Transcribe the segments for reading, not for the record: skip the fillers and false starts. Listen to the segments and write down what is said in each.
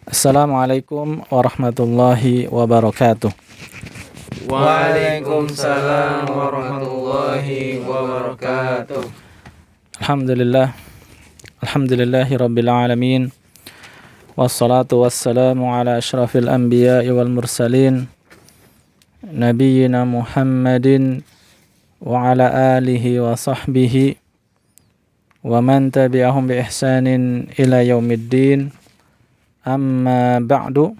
Assalamualaikum warahmatullahi wabarakatuh. Waalaikumsalam warahmatullahi wabarakatuh. Alhamdulillahi rabbil alamin. Wassalatu wassalamu ala asyrafil anbiya'i wal mursalin nabiyyina Muhammadin wa ala alihi wa sahbihi wa man tabi'ahum bi ihsanin ila yaumiddin. Amma ba'du.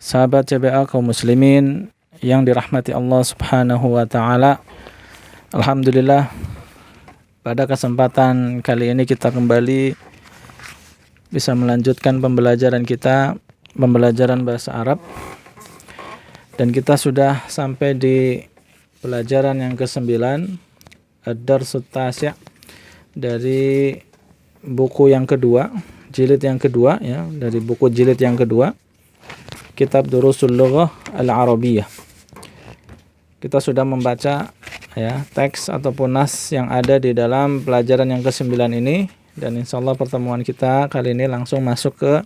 Sahabat CBA kaum muslimin yang dirahmati Allah Subhanahu wa taala. Alhamdulillah, pada kesempatan kali ini kita kembali bisa melanjutkan pembelajaran bahasa Arab. Dan kita sudah sampai di pelajaran yang ke-9, Ad-Darsut Tasi' dari buku yang kedua, jilid yang kedua ya, dari buku jilid yang kedua, Kitab Durusul Lughah Al-Arabiyyah. Kita sudah membaca ya teks ataupun nas yang ada di dalam pelajaran yang ke-9 ini, dan insyaallah pertemuan kita kali ini langsung masuk ke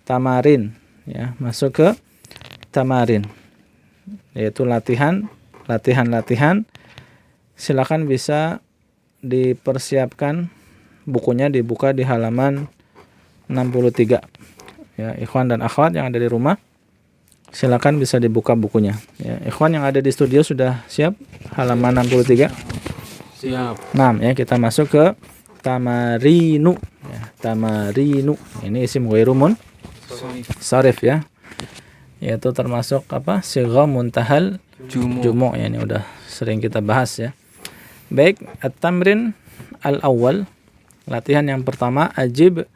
tamarin ya, yaitu latihan. Silakan bisa dipersiapkan bukunya, dibuka di halaman 63 ya, ikhwan dan akhwat yang ada di rumah silakan bisa dibuka bukunya ya. Ikhwan yang ada di studio sudah siap halaman 63? Siap. Nah ya, kita masuk ke tamarinu ya, tamarinu ini isim ghairu sharif ya, yaitu termasuk sigha muntahal jumu' ya, ini udah sering kita bahas ya. Baik, at-tamrin al-awwal, latihan yang pertama, ajib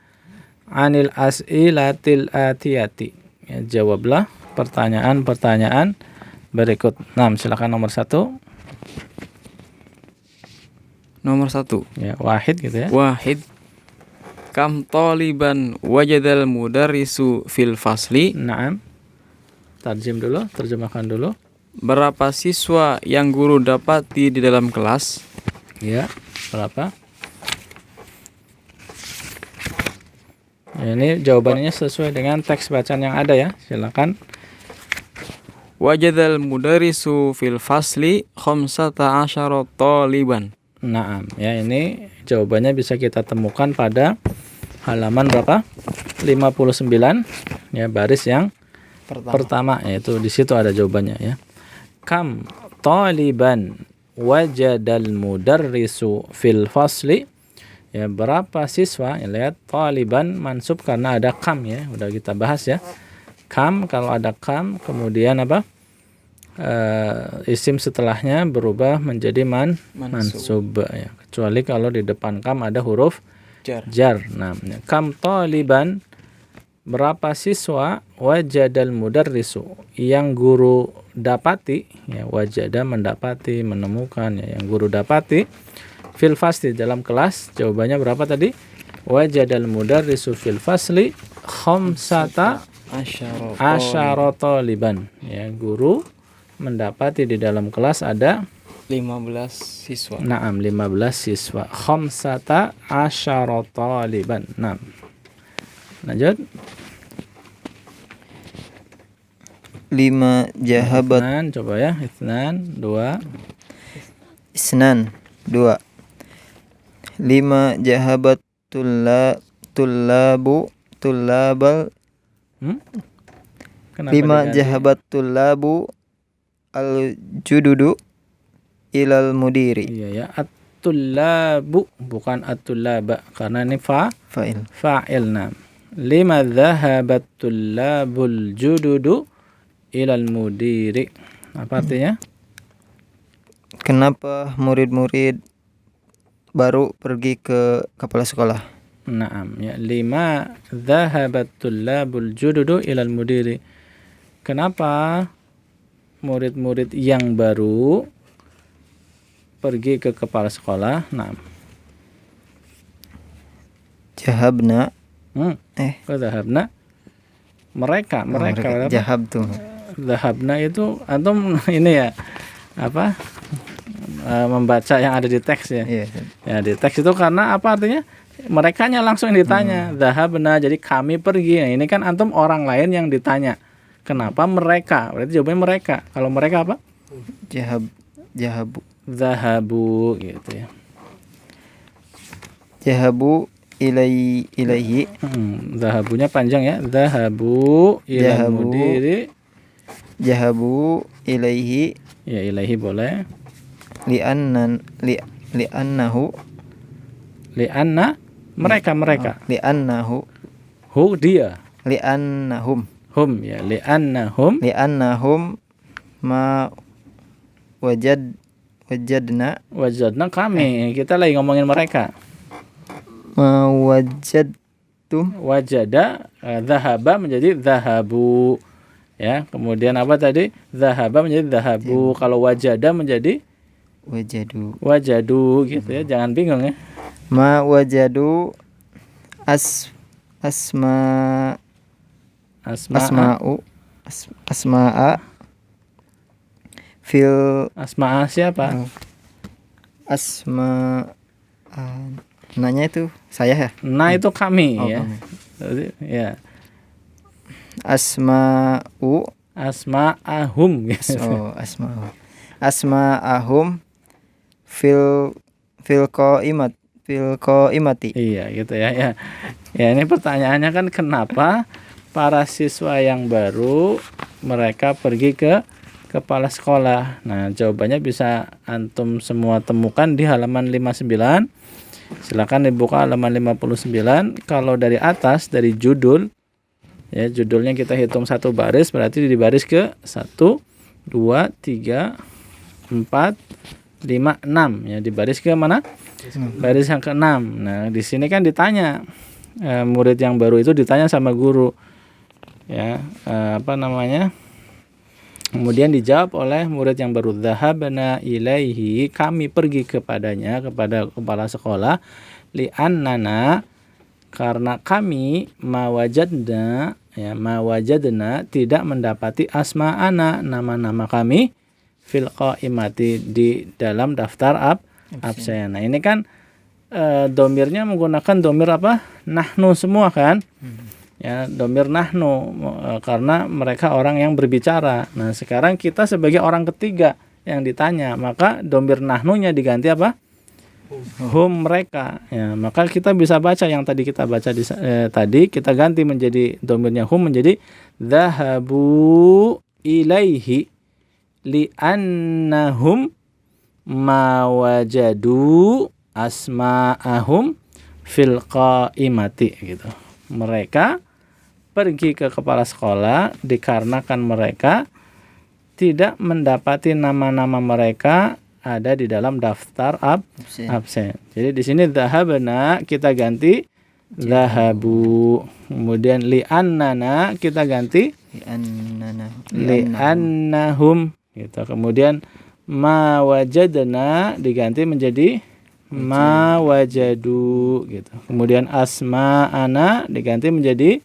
anil as'ilatil atiyati ya, jawablah pertanyaan-pertanyaan berikut. Nah, silakan nomor 1. Nomor 1 Ya, wahid gitu ya. Wahid. Kam taliban wajadal mudarrisu fil fasli. Naam. Terjemahkan dulu. Berapa siswa yang guru dapati di dalam kelas? Ya, berapa? Ya, ini jawabannya sesuai dengan teks bacaan yang ada ya. Silakan. Wajadal mudarrisu fil fasli 15 taliban. Naam, ya ini jawabannya bisa kita temukan pada halaman berapa? 59 ya, baris yang pertama yaitu di situ ada jawabannya ya. Kam taliban wajadal mudarrisu fil fasli. Ya, berapa siswa? Ya, lihat taliban mansub karena ada kam ya, udah kita bahas ya. Kam, kalau ada kam kemudian isim setelahnya berubah menjadi mansub ya, kecuali kalau di depan kam ada huruf jar. Nah, kam taliban, berapa siswa, wajadal mudarrisu, yang guru dapati ya, wajada mendapati, menemukan ya, yang guru dapati, fil fasli dalam kelas. Jawabannya berapa tadi? Wajadal mudarrisu fil fasli 15 taliban ya, guru mendapati di dalam kelas ada 15 siswa. Naam, 15 siswa. 15 taliban. Naam. Lanjut. 5 jahabat. Coba ya. Isnan 2. 5 jahabat tullabal. Kenapa 5 diganti? jahabat tullabu al-jududu ilal mudiri. Iya ya, at-tullabu bukan at-tullaba karena ini fa'il. Nah. 5 dhahabat tullabul jududu ilal mudiri. Apa artinya? Kenapa murid-murid baru pergi ke kepala sekolah? Naam ya, 5 dhahabat tullabul jududu ilal mudiri. Kenapa murid-murid yang baru pergi ke kepala sekolah? Naam. Jahabna. Dhahabna. Mereka. Jahab tuh. Dhahabna itu antum ini ya membaca yang ada di teks ya. Iya. Ya, di teks itu karena apa artinya? Merekanya langsung yang ditanya. Dhahabna, jadi kami pergi. Nah, ini kan antum orang lain yang ditanya. Kenapa mereka? Berarti jawabannya mereka. Kalau mereka apa? Jahabu. Dhahabu gitu ya. Jahabu ilaihi. Dhahabunya panjang ya. Dhahabu ilal Dhahabu. mudiri. Jahabu ilaihi Ya, ilaihi boleh. li'annahu Li'anna mereka. li'annahu Hu dia. li'annahum Hum ya. Li'annahum ma wajadna wajadna kami. Kita lagi ngomongin mereka. ma wajadtum Wajada dhahaba menjadi dhahabu. Ya, kemudian apa tadi? Dhahaba menjadi dhahabu. Kalau wajada menjadi wajadu gitu ya. Jangan bingung ya. ma wajadu asma'a fil Asma'a siapa? nanya itu saya ya. Nah, itu kami ya. Kami. Jadi, ya. Asma'ahum Gitu. asma'ahum fil qaimati. Iya gitu ya. Ya, ini pertanyaannya kan kenapa para siswa yang baru mereka pergi ke kepala sekolah. Nah, jawabannya bisa antum semua temukan di halaman 59. Silakan dibuka halaman 59. Kalau dari atas, dari judul, ya judulnya kita hitung satu baris, berarti di baris ke 1, 2, 3, 4, 5, 6. Ya, di baris ke mana? Baris yang ke-6. Nah, di sini kan ditanya, murid yang baru itu ditanya sama guru. Ya, kemudian dijawab oleh murid yang baru, dhahabna ilaihi, kami pergi kepadanya, kepada kepala sekolah, li'annana, karena kami mawajadna tidak mendapati asma'ana, nama-nama kami, fil qaimati, di dalam daftar absen. Nah, ini kan domirnya menggunakan domir apa? Nahnu semua kan? Ya, domir nahnu, karena mereka orang yang berbicara. Nah, sekarang kita sebagai orang ketiga yang ditanya, maka domir nahnunya diganti apa? Hum, mereka. Ya, maka kita bisa baca yang tadi kita baca tadi, kita ganti menjadi domirnya hum menjadi dhahabu ilaihi li'annahum ma wajadu asma'ahum fil qaimati gitu. Mereka pergi ke kepala sekolah dikarenakan mereka tidak mendapati nama-nama mereka ada di dalam daftar absen. Jadi di sini dhahabna kita ganti dhahabu. Kemudian li'annana kita ganti li'annahum gitu. Kemudian ma wajadna diganti menjadi ma wajadu gitu. Kemudian asma'ana diganti menjadi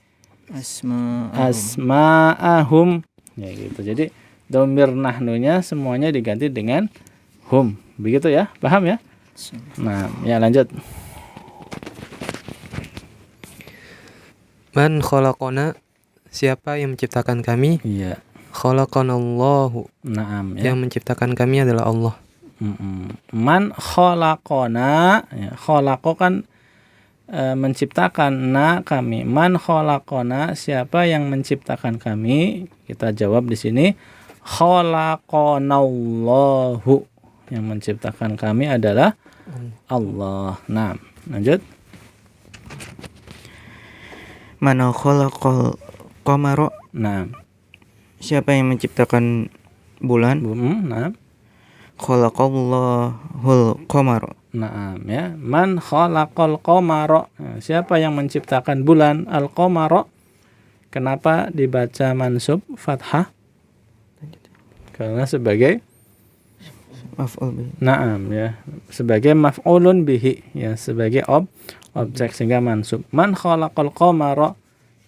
asma'ahum ya gitu. Jadi domir nahnunya semuanya diganti dengan hum. Begitu ya? Paham ya? Nah, ya lanjut. Man khalaqana, siapa yang menciptakan kami? Iya. Khalaqanallahu. Naam ya. Yang menciptakan kami adalah Allah. Man khalaqana, ya, khalaqo kan menciptakan, na kami. Man khalaqana, siapa yang menciptakan kami? Kita jawab di sini khalaqanallahu. Yang menciptakan kami adalah Allah. Nah, lanjut. Mana khalaqal qamara. Nah, Siapa yang menciptakan bulan? nah. Khalaqallahul qamara. Naam ya. Man khalaqal qamara. Nah, siapa yang menciptakan bulan? Al-qamara. Kenapa dibaca mansub fathah? Karena sebagai Maf'ul bihi. naam ya, sebagai maf'ulun bihi ya, sebagai objek sehingga mansub. Man khalaqal qamara.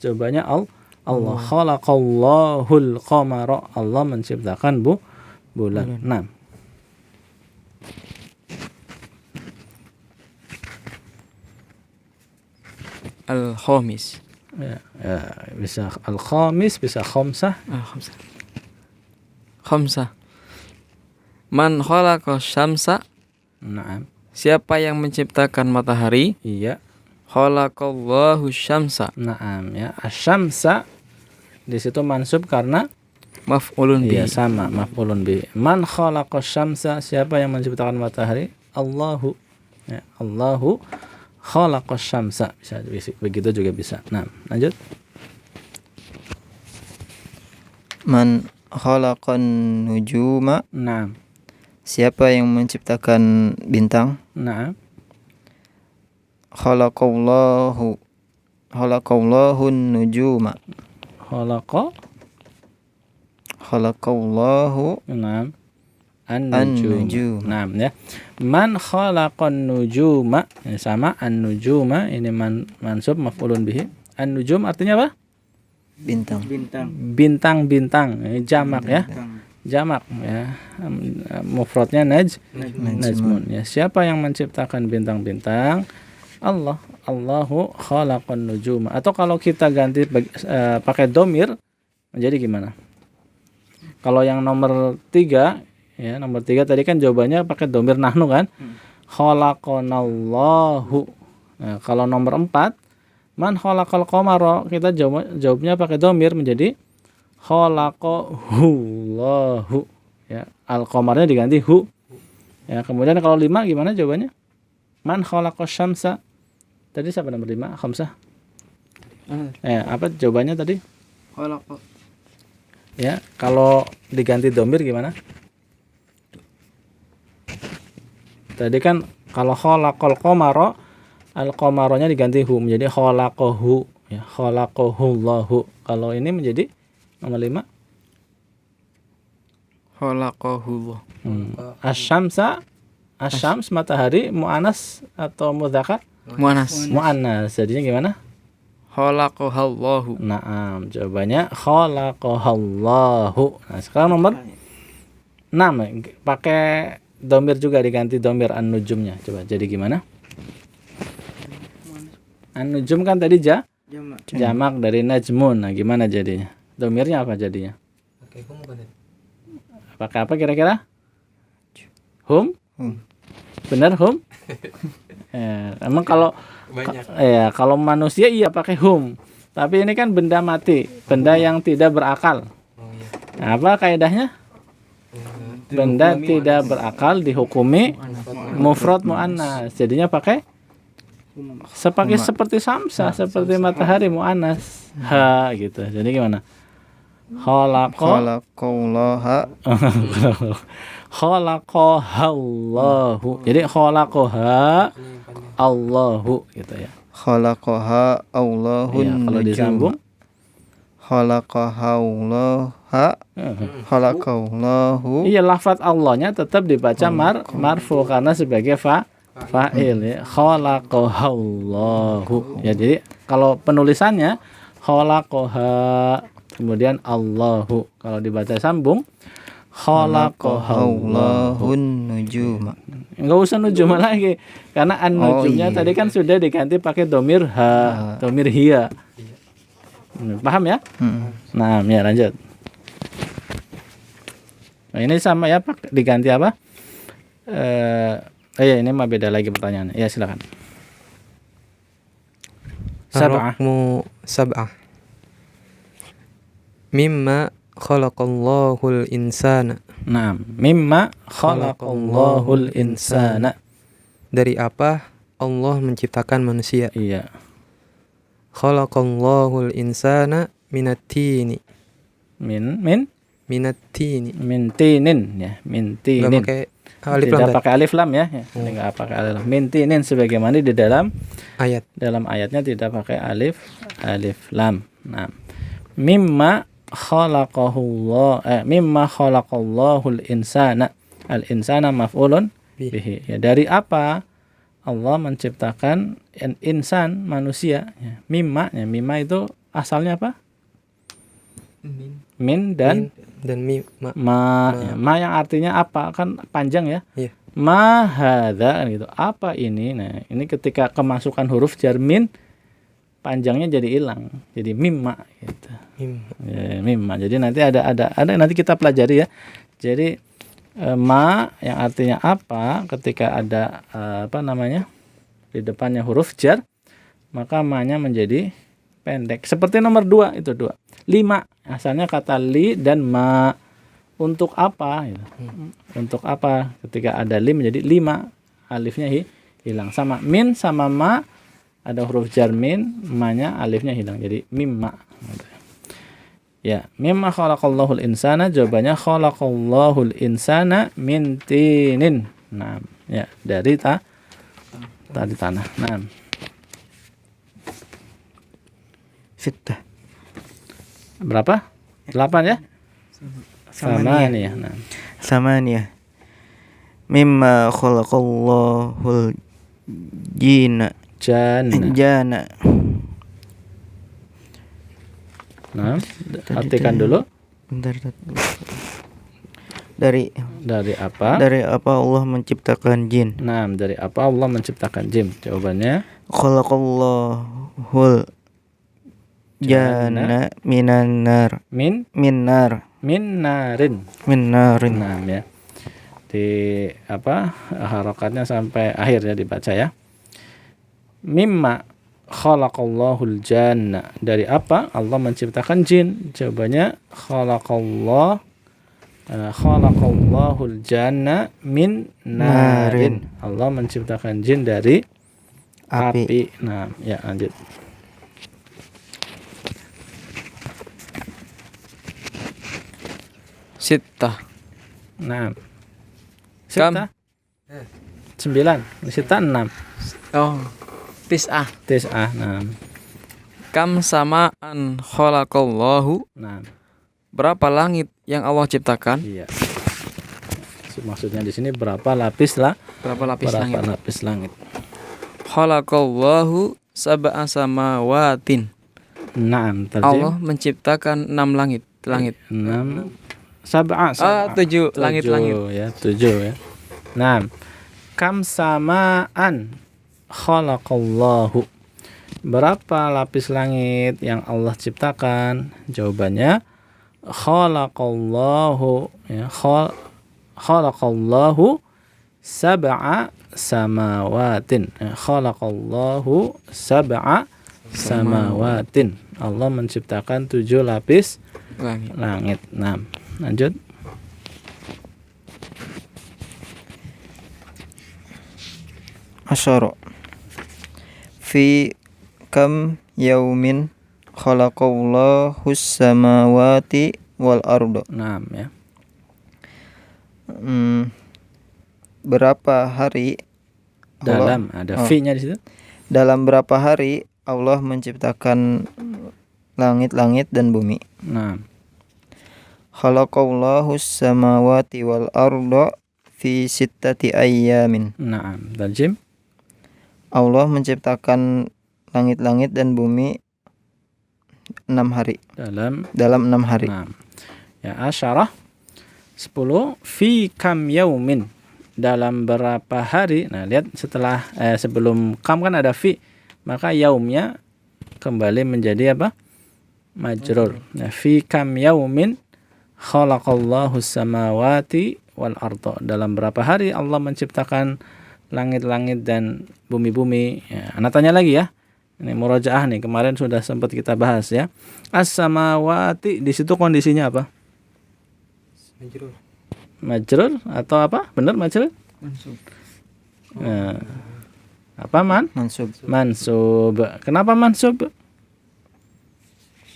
Jawabannya Allah. Khalaqallahul qamara. Allah menciptakan bulan. Naam. al-khamis. Ya, bisa al-khamis, bisa khamsah. Khamsah. Khamsah. Man khalaqa syamsa, Naam. siapa yang menciptakan matahari? Iya. Khalaqallahu syamsa, Naam ya. Asyamsa di situ mansub karena maf'ulun iya bi. sama maf'ulun bi. Man khalaqa syamsa, siapa yang menciptakan matahari? Allahu. Ya, Allahu khalaqa syamsa. Bisa begitu juga bisa. Nah, lanjut. Man khalaqan nujuma, Naam. siapa yang menciptakan bintang? Naam. Khalaqallahu nujuma. Khalaqallahu Naam. An-nujum. An-nujum. Naam ya. Man khalaqan nujuma, ini sama an-nujuma, ini mansub maf'ulun bihi. An-nujum artinya apa? Bintang. Bintang-bintang. Ini jamak ya. Jamak ya. Mufradnya najmun ya. Siapa yang menciptakan bintang-bintang? Allah. Allahu khalaqan nujuma. Atau kalau kita ganti pakai domir menjadi gimana? Kalau yang nomor 3 ya, nomor 3 tadi kan jawabannya pakai domir nahnu kan? Khalaqanallahu. Nah, kalau nomor 4 man khalaqal qamara, kita jawabnya pakai domir menjadi khalaqahullahu ya. Al-qamarnya diganti hu. Ya, kemudian kalau 5 gimana jawabannya? Man khalaqas syamsa. Tadi siapa nomor 5? Khamsah. Apa jawabannya tadi? Khalaqa. Ya, kalau diganti domir gimana? Tadi kan kalau khalaqal qamara, al-qamaronya diganti hu menjadi khalaqahu ya, khalaqahullahu. Kalau ini menjadi nomor 5 Khalaqahullah. Asyamsa, asyams matahari muannas atau mudzakar? Muannas. Muannas. Jadinya gimana? Khalaqahallahu. Naam, jawabannya khalaqahallahu. Nah, sekarang nomor 6 pakai domir juga, diganti domir an-nujumnya. Coba jadi gimana? An-nujum kan tadi jamak dari najmun. Nah, gimana jadinya? Domirnya apa jadinya? Pakai apa kira-kira? Hum? Benar hum? Emang kalau kalau manusia iya pakai hum. Tapi ini kan benda mati, benda yang tidak berakal. Nah, apa kaidahnya? Benda tidak berakal dihukumi mufrad muannas. Jadinya pakai seperti samsa, seperti matahari muannas. Ha gitu. Jadi gimana? Khalaqallaha Khalaqahallahu. Jadi khalaqaha Allahu gitu ya. Khalaqaha Allahun Ya, kalau disambung Khalaqallahu. iya, lafaz Allahnya tetap dibaca marfu karena sebagai fa'il ya. Khalaqahallahu. Ya, jadi kalau penulisannya khalaqaha kemudian Allahu. Kalau dibaca sambung Khalaqahallahun nujuma. Enggak usah nujuma lagi karena an-nujumnya tadi kan sudah diganti pakai domir domir hiya. Paham ya? Nah, ya lanjut. Nah, ini sama ya, diganti apa? Ya ini mah beda lagi pertanyaannya. Ya silakan. Sab'ah. Mimma khalaqallahul insana. Naam, mimma khalaqallahul insana. Dari apa Allah menciptakan manusia? Iya. Khalaqallahul insana minat-tini. Min Minat-tini. tinin ya, min tinin. Enggak pakai alif lam. Tidak pakai alif lam ya. Ini enggak pakai alif lam. Min tinin sebagaimana di dalam Ayat. dalam ayatnya tidak pakai alif lam. Nah, mimma khalaqallahul insana. Al insana maf'ulun bihi. Ya, dari apa Allah menciptakan insan manusia ya. Mimma ya, mimma itu asalnya apa? Min dan ma yang artinya apa, kan panjang ya. Iya. Ma hadza kan gitu. Apa ini? Nah, ini ketika kemasukan huruf jar min panjangnya jadi hilang, jadi mimma gitu. Mim. Ya, mimma. Jadi nanti ada nanti kita pelajari ya. Jadi ma yang artinya apa ketika ada di depannya huruf jar, maka ma-nya menjadi pendek. Seperti nomor 2 itu 2. 5 asalnya kata li dan ma. Untuk apa gitu. Untuk apa ketika ada li menjadi 5, alifnya hilang. Sama min sama ma ada huruf jar min, ma-nya alifnya hilang jadi mimma gitu. Ya, mimma khalaqallahul insana, jawabannya khalaqallahul insana min tinin. Nah, ya dari tadi tanah. Nah. Sittah. Berapa? 8 ya? Sama nih ya. Nah. Samaniyah. Mimma khalaqallahul jina jana. Nah, artikan dulu. Bentar. Dari apa? Dari apa Allah menciptakan jin? Nah, dari apa Allah menciptakan jin? Jawabannya Khalaqallahul jana minan nar. Min narin. Nah, ya. Di harokatnya sampai akhir ya dibaca ya. Mimma khalaqallahul janna. Dari apa Allah menciptakan jin? Jawabannya khalaqallahul janna min narin. Allah menciptakan jin dari api. Nah, ya lanjut. Sittah. Nah. Sittah 9. Sittah 6. Oh, tis'ah. Nah. Kam samaan khalaqallahu. Nah. Berapa langit yang Allah ciptakan? Iya. Maksudnya di sini berapa lapis langit? Lapis langit. Khalaqallahu sab'a samawatin. Naam, Allah menciptakan 6 langit. 6 sab'a. 7 langit-langit. Ya, 7 ya. Nah, kam samaan khalaqallahu. Berapa lapis langit yang Allah ciptakan? Jawabannya khalaqallahu ya, khalaqallahu sab'a samawatin. Khalaqallahu sab'a samawatin. Allah menciptakan 7 lapis langit. Nah, lanjut. Asyara. Fi kam yaumin khalaqallahu samawati wal arda. Nah, ya. Berapa hari dalam ada fi-nya di situ? Dalam berapa hari Allah menciptakan langit-langit dan bumi? Nah. Khalaqallahu samawati wal arda fi sittati ayyamin. Nah, tajim. Allah menciptakan langit-langit dan bumi 6 hari. Dalam 6 hari. Nah. Ya, asyarah 10 fi kam yaumin. Dalam berapa hari? Nah, lihat setelah sebelum kam kan ada fi, maka yaumnya kembali menjadi apa? Majrur. Nah, fi kam yaumin khalaqallahu samawati wal arda. Dalam berapa hari Allah menciptakan langit-langit dan bumi-bumi? Ya, anak tanya lagi ya. Ini murajaah nih, kemarin sudah sempat kita bahas ya. As-samawati di situ kondisinya apa? Majrur atau apa? Benar majrur? Mansub. Apa Mansub. Kenapa mansub?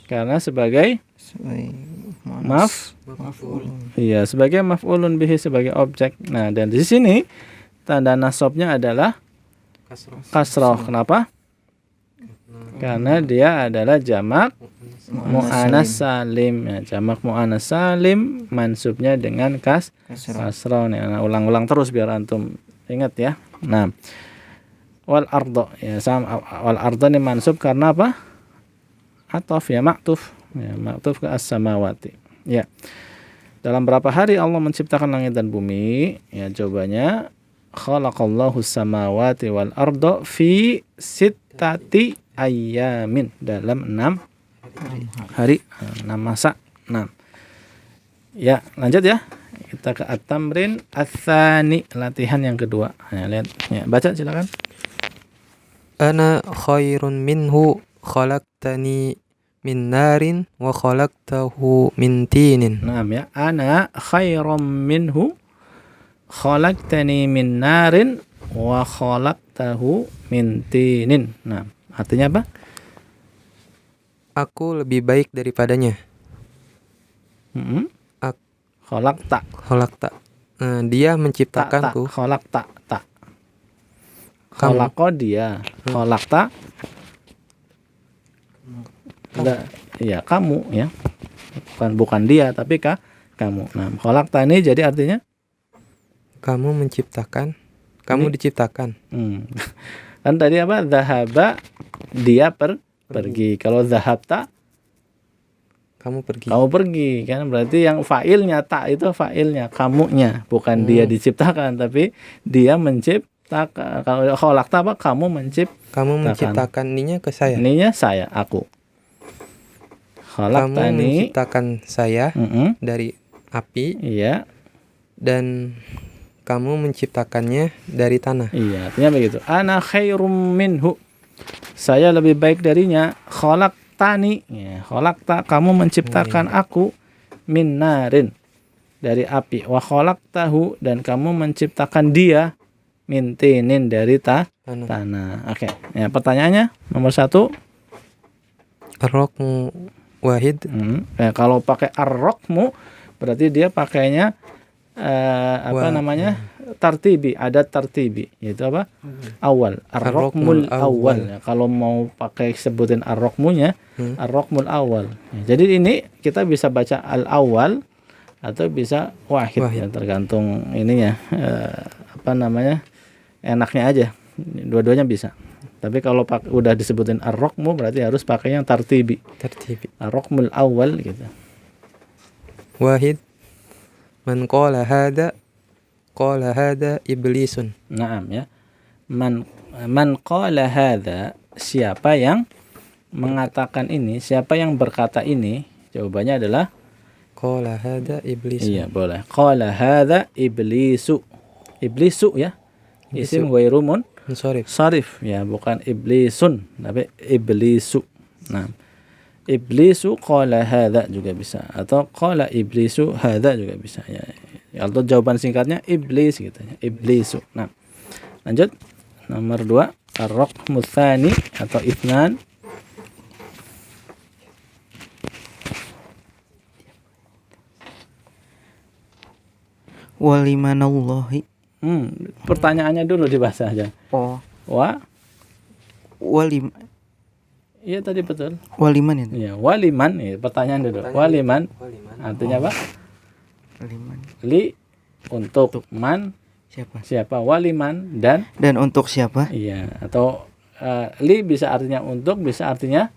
Karena sebagai Iya, sebagai maf'ulun bihi, sebagai objek. Nah, dan di sini tanda nasabnya adalah kasroh. Kenapa? Karena dia adalah jamak mu'annas salim. Ya, jamak mu'annas salim mansubnya dengan kasroh. Nah, ulang-ulang terus biar antum ingat ya. Nah, wal ardo ya, sama wal ardo ini mansub karena apa? Ataf ya, maktuf. Ya, maktuf ke as-samawati. Ya. Dalam berapa hari Allah menciptakan langit dan bumi? Ya, jawabannya khalaqallahu samawati wal arda fi sittati ayyamin, dalam 6 hari, 6 masa. 6. Ya, lanjut ya. Kita ke at-tamrin ats-tsani, latihan yang kedua. Nah, lihat. Ya, baca silakan. Ana khairun minhu khalaqtani min narin wa khalaqtahu min tinin. Naam ya. Ana khairum minhu khalaqtani min narin wa khalaqtahu min tinin. Nah, artinya apa? Aku lebih baik daripadanya. Khalaqta. Khalaqta. Dia menciptakanku. Khalaqta. Kamu. Khalaqa dia. Khalaqta. Iya, kamu ya. Bukan dia tapi kamu. Nah, khalaqta ini jadi artinya Kamu menciptakan. Kamu Ini- diciptakan. Kan tadi apa? Zahaba, dia pergi. Kalau zahabta, Kamu pergi. kamu pergi kan, berarti yang fa'ilnya tak itu fa'ilnya, kamunya, bukan dia diciptakan tapi dia menciptakan. Kalau khalaqta apa? Kamu Kamu menciptakan ininya ke saya. ininya saya, aku. Kamu Khalaqtani. menciptakan saya dari api Iya, dan kamu menciptakannya dari tanah. iya, artinya begitu. Ana khairum minhu. Saya lebih baik darinya. Khalaqtani. Ya, khalaqta, kamu menciptakan aku min narin, dari api. Wa khalaqtahu, dan kamu menciptakan dia min tinin, dari Tanah. tanah. Oke. Ya, pertanyaannya nomor 1. Ar-Raqmu wahid. Ya, kalau pakai ar-raqmu berarti dia pakainya apa Wah. namanya? Tartibi, adat tartibi, yaitu apa? Awal. Ar-raqmul Ar-raqmul awal. awal. Ya, kalau mau pakai sebutin ar-raqmunya, ar-raqmul awal. Ya, jadi ini kita bisa baca al-awal atau bisa wahid, ya, tergantung ininya apa namanya? Enaknya aja. Dua-duanya bisa. Tapi kalau udah disebutin ar-raqmu berarti harus pakai yang tartibi. Tertibi. Ar-raqmul awal gitu. Wahid. Man qala hada iblisun. Naam ya. Man qala hadza, siapa yang mengatakan ini, siapa yang berkata ini? Jawabannya adalah Qala hada iblisun. iya, boleh. Qala hadza iblisu. Iblisu ya. Isim ghairu Sorry. sarif ya, bukan iblisun tapi iblisu. Nah, iblisu qala hadza juga bisa, atau qala iblisu hadza juga bisa ya. Atau jawaban singkatnya iblis gitu ya, iblisu. Nah, lanjut nomor 2, ar-raqmu tsani atau itsnan. Walimanallahi. Pertanyaannya dulu dibahas aja. Oh, Wa iya tadi betul. waliman ya. Iya, waliman ya, pertanyaan dulu. Waliman artinya apa? Waliman. Li untuk man, Siapa? siapa? Waliman dan Dan untuk siapa? iya, atau li bisa artinya untuk, bisa artinya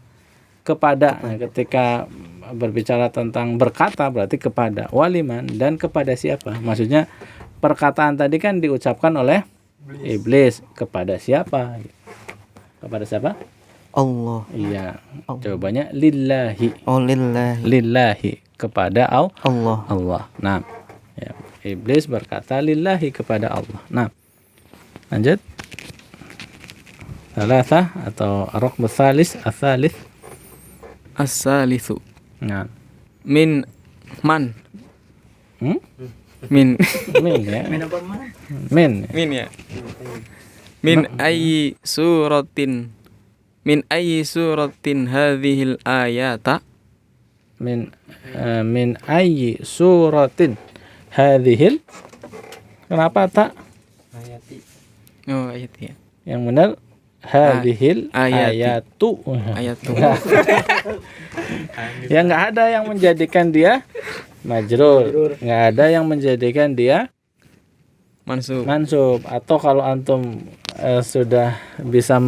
kepada. Nah, ketika berbicara tentang berkata berarti kepada. Waliman, dan kepada siapa? Maksudnya perkataan tadi kan diucapkan oleh iblis. Kepada siapa? Kepada siapa? Allah. Iya. Allah. Jawabannya lillahi. Oh, lillahi. Lillahi, kepada Allah. Allah. Nah, ya, iblis berkata lillahi, kepada Allah. Nah, lanjut. Salasah atau ar-raqmu tsalis, ats-tsalits. As-salisu. Nah, Min man. Hmm? Min min ya. Min. min ya. Min ayyi suratin hadhil ayata. Min ayyi suratin hadhil. Kenapa tak? Oh, ayat ya. Yang benar hadhil Ayati. ayatu. Ayat tuh. Ya, nggak ada yang menjadikan dia majrur, nggak ada yang menjadikan dia Mansub. mansub. Atau kalau antum sudah bisa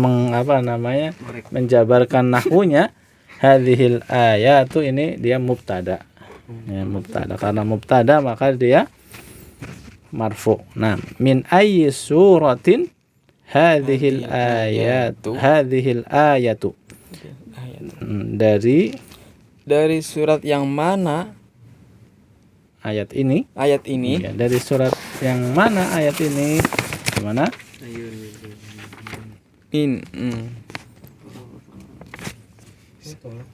menjabarkan nahwunya, hadhil ayatu, ini dia mubtada. Ya, mubtada. Karena mubtada maka dia marfu. Nah, min ayyi suratin hadhil ayatu. Hadhil ayatu. Dari surat yang mana ayat ini. Ya, dari surat yang mana ayat ini? Gimana?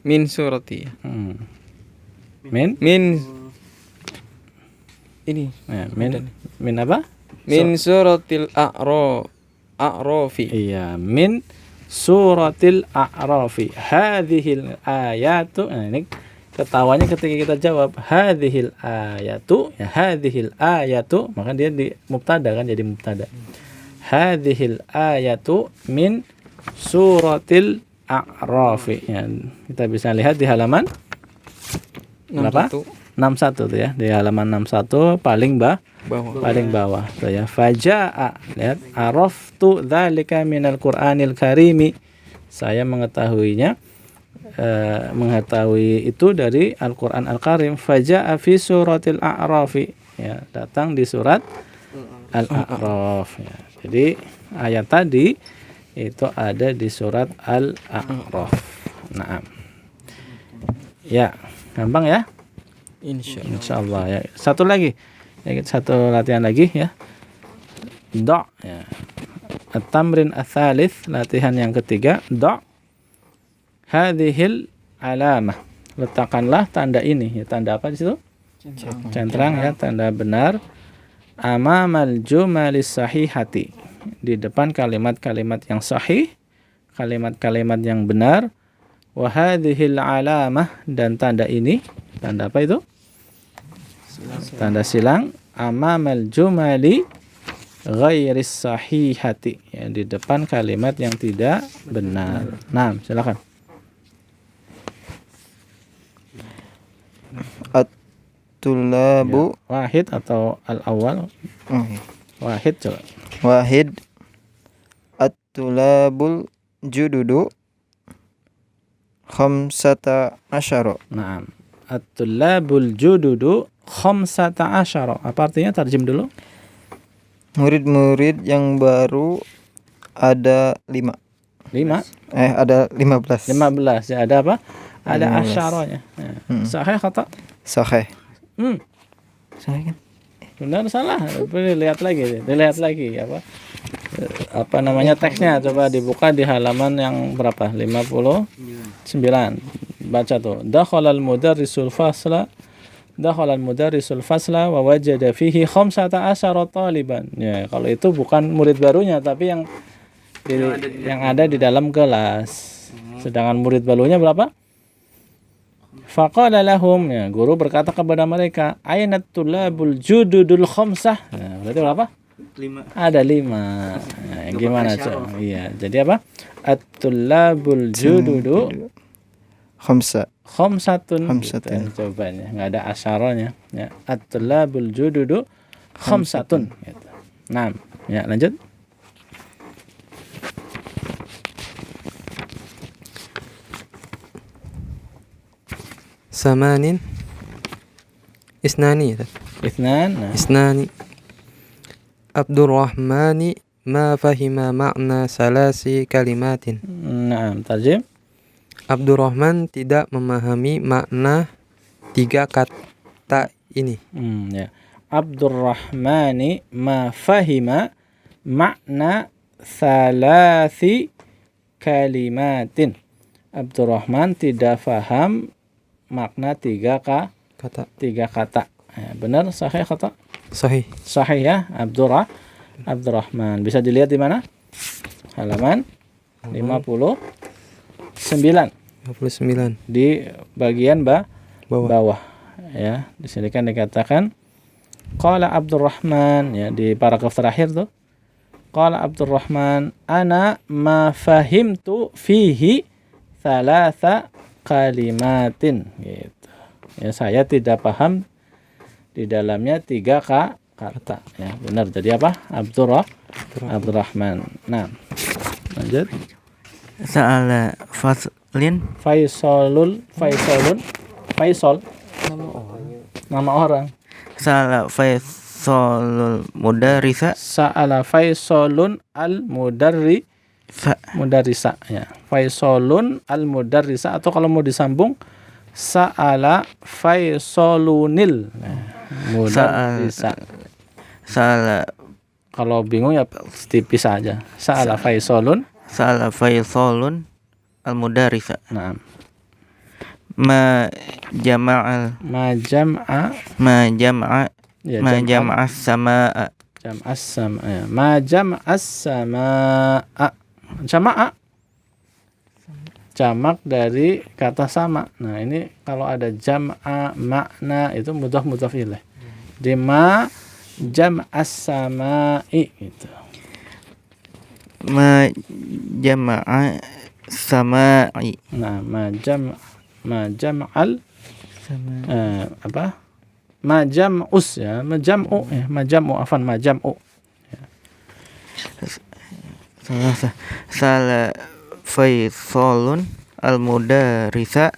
Min surati. Min Ini ya, min apa? min suratil A'rafi. Iya, min suratil A'rafi. Hadhil ayatu. Nah, ini ketawanya ketika kita jawab hadhil ayatu, ya hadhil ayatu, maka dia di mubtada kan, jadi mubtada. Hadhil ayatu min suratil A'rafi. Ya, kita bisa lihat di halaman berapa? 61 tuh ya, di halaman 61 paling bawah tuh ya. Fajaa, lihat, araftu dzalika minal Qur'anil Karimi. Saya mengetahui itu dari Al-Qur'an Al-Karim. Fajaa fi suratil A'rafi, ya, datang di surat Al-A'raf ya. Jadi ayat tadi itu ada di surat Al-A'raf. Naam. Ya, gampang ya? Insyaallah ya. Satu lagi. Ya, satu latihan lagi ya. Da' ya. At-tamrin ats-tsalits, latihan yang ketiga. Da' hadhil alamah. Letakkanlah tanda ini. Ya, tanda apa di situ? Centang ya, tanda benar. Amamal jumalis sahihati. Di depan kalimat-kalimat yang sahih, kalimat-kalimat yang benar. Wa hadhil alamah, dan tanda ini, tanda apa itu? Tanda silang. Amamal jumali ghairis sahihati, ya, di depan kalimat yang tidak benar. Nah, silakan. At-tullabu, Ya, wahid atau al-awwal? Wahid coba. wahid. At-tullabul jududu khamsata asyara. Naam. At-tullabul jududu khamsata asyara. Apa artinya? Tarjim dulu. Murid-murid yang baru ada 5. Ada 15. 15 ya, ada apa? Ada 15. asyaranya. Ya. Sahih kata? Sahih. Sahih kan? Benar salah? Dilihat lagi apa? Apa namanya teksnya? Coba dibuka di halaman yang berapa? 59. Baca tuh. Dakhalal mudarrisul fasla wa wajada fihi 15 taliban. Ya, kalau itu bukan murid barunya, tapi yang ada di dalam kelas. Sedangkan murid barunya berapa? Faqala lahum, ya, guru berkata kepada mereka, ainat tulabul jududul khamsah. Nah, berarti berapa? 5. Ada 5. Nah, gimana coba? Iya, jadi apa? At-tulabul jududu khamsatun. Gitu, cobanya enggak ada asyaranya ya. At-tulabul jududu khamsatun gitu. Nah, ya lanjut. Samanin Isnani ya. Isnani Abdurrahmani ma fahima makna salasi kalimatin. Naam, tarjim. Abdurrahman tidak memahami makna 3 kata ini. Ya. Abdurrahmani ma fahima makna salasi kalimatin. Abdurrahman tidak faham makna 3 kata. Ya, benar, sahih kata? Sahih. Sahih ya, Abdurrahman. Bisa dilihat di mana? Halaman 59. 59 Di bagian bawah. bawah. Ya, di sini kan dikatakan qala Abdurrahman, ya, di paragraf terakhir tuh. Qala Abdurrahman ana ma fahimtu fihi 3 kalimatin gitu. Ya, saya tidak paham di dalamnya 3 kata. Ya, benar. Jadi apa? Abdurrahman. Nah, lanjut. Sa'ala Faisal nama orang. Sa'ala Faisalul mudarrisa. Sa'ala Faisalun mudarrisa ya. Faisalun al mudarrisa, atau kalau mau disambung Sa'ala Faisalunil mudarrisa. Sa'ala. Kalau bingung ya tipis aja. Sa'ala Faisalun Faisalun al mudarrisa. Nah, Ma jama'al ya, jam'as samaa. jam'as sama ya. Ma jam'as samaa. Jamak dari kata sama. Nah, ini kalau ada jam'a makna itu mudhaf ilaih. Di ma jam'as samai gitu. Ma jama'a samai. Nah, ma jam'al ma jam'us ya, ma jam'u Sala Faisalun al mudarrisa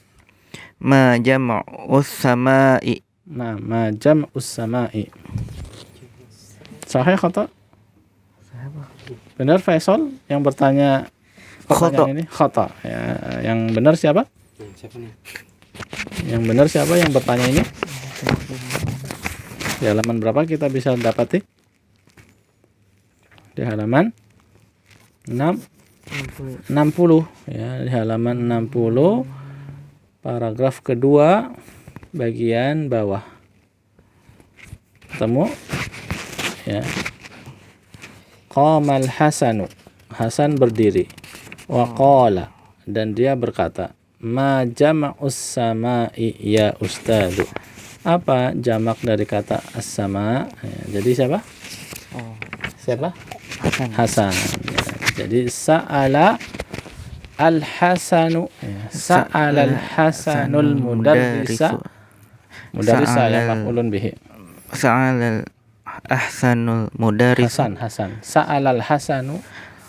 ma jam'us samai. Nah, ma jam'us samai. Sahih khata? Benar Faisal yang bertanya pertanyaan ini? Khata. Ya, yang benar siapa? Yang benar siapa yang bertanya ini? Di halaman berapa kita bisa dapati? Di halaman 60 ya, di halaman 60 paragraf kedua bagian bawah. Ketemu ya. Qamal Hasanu, Hasan berdiri. Wa qala, dan dia berkata, ma jama'us sama'i ya ustadu. Apa jamak dari kata as-sama? Ya, jadi siapa? Siapa? Hasan. Ya, jadi sa'ala al-Hasanu ya. Sa'ala al-Hasanul mudarrisa. Mudarrisa ya, maf'ulun bihi. Sa'ala al-ahsanul mudarrisa. Hasan. Sa'ala al-Hasanu.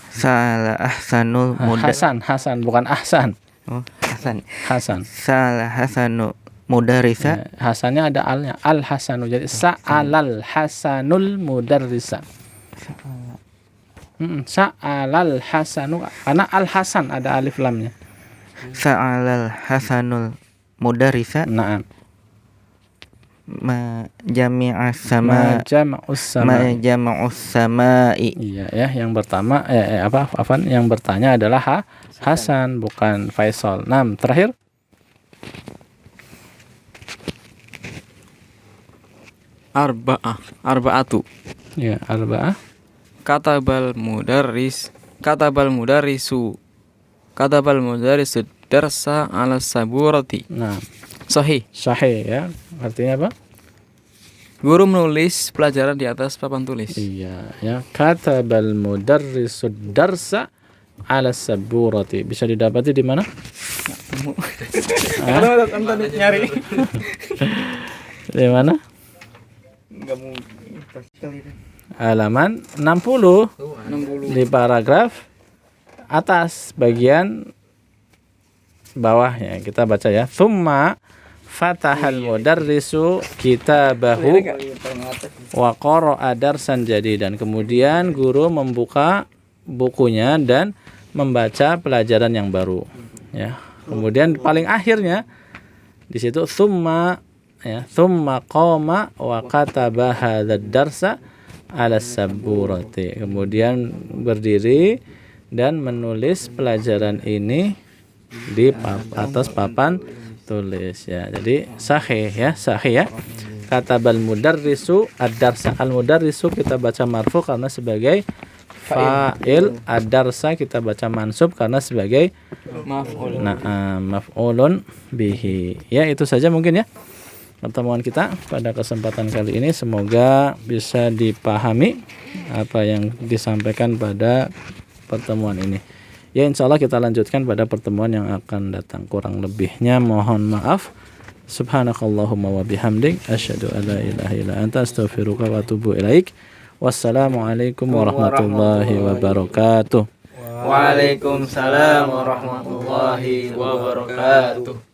Sa'ala ahsanul mudarrisa. Hasan bukan ahsan. Oh, Hasan. Hasan. Sa'ala Hasanu mudarrisa. Ya, Hasannya ada alnya, al-Hasanu. Jadi sa'alal Hasanul mudarrisa. Sa'alal Hasanu, karena al-Hasan ada alif lamnya. Sa'alal Hasanul mudarrisa. Naam. Ma jami'as sama. Ma jama'us samai. Iya ya, yang pertama yang bertanya adalah Hasan bukan Faisal. Terakhir. Arba'atu. Ya, arba'ah. Katabal mudarrisu darsa ala saburati. Nah, Sahih. ya. Artinya apa? Guru menulis pelajaran di atas papan tulis. Iya, ya. Katabal mudarrisu darsa ala saburati. Bisa didapati di mana? Nyari. Di mana? Halaman 60 di paragraf atas bagian bawah ya, kita baca ya. Tsumma fatahal mudarrisu kitabahu wa qara'a darsan jadidan. Kemudian guru membuka bukunya dan membaca pelajaran yang baru ya. Kemudian paling akhirnya di situ tsumma qama wa kataba hadzal darsa ala saburati. Kemudian berdiri dan menulis pelajaran ini di atas papan tulis ya. Jadi sahih ya. Katabal mudarrisu ad-darsa. Al-mudarrisu kita baca marfu karena sebagai fa'il, ad-darsa kita baca mansub karena sebagai maf'ulun bihi. Ya, itu saja mungkin ya pertemuan kita pada kesempatan kali ini. Semoga bisa dipahami apa yang disampaikan pada pertemuan ini. Ya, insya Allah kita lanjutkan pada pertemuan yang akan datang. Kurang lebihnya mohon maaf. Subhanakallahumma wa bihamdik asyhadu an la ilaha illa anta astaghfiruka wa atubu ilaik. Wassalamualaikum warahmatullahi wabarakatuh. Waalaikumsalam warahmatullahi wabarakatuh.